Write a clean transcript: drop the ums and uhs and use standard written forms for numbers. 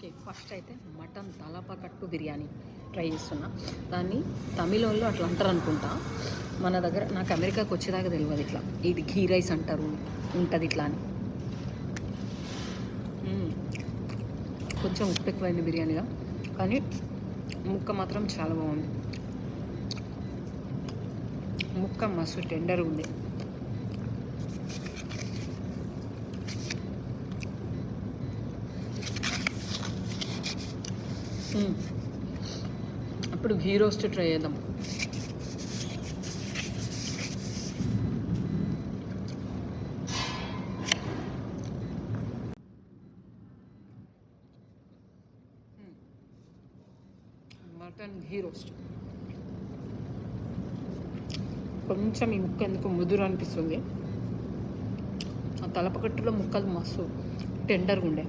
Okay, first అయితే mutton Thalappakattu biryani try చేస్తున్నా. దాన్ని తమిళంలో అట్లా అంటారు అనుకుంటా. మన దగ్గర నాకు అమెరికాకి వచ్చేదాకా తెలియదు ఇట్లా. ఇది ఘీ రైస్ అంటారు, ఉంటుంది ఇట్లా అని. కొంచెం ఉప్పు ఎక్కువైంది బిర్యానీగా, కానీ ముక్క మాత్రం చాలా బాగుంది. ముక్క మస్తు టెండర్గా ఉంది. ఇప్పుడు ఘీ రోస్ట్ ట్రై చేద్దాం. మటన్ ఘీ రోస్ట్ కొంచెం ఈ ముక్క ఎందుకు ముదురు అనిపిస్తుంది. ఆ తలపకట్టులో ముక్కలు మస్తు టెండర్గా ఉండే.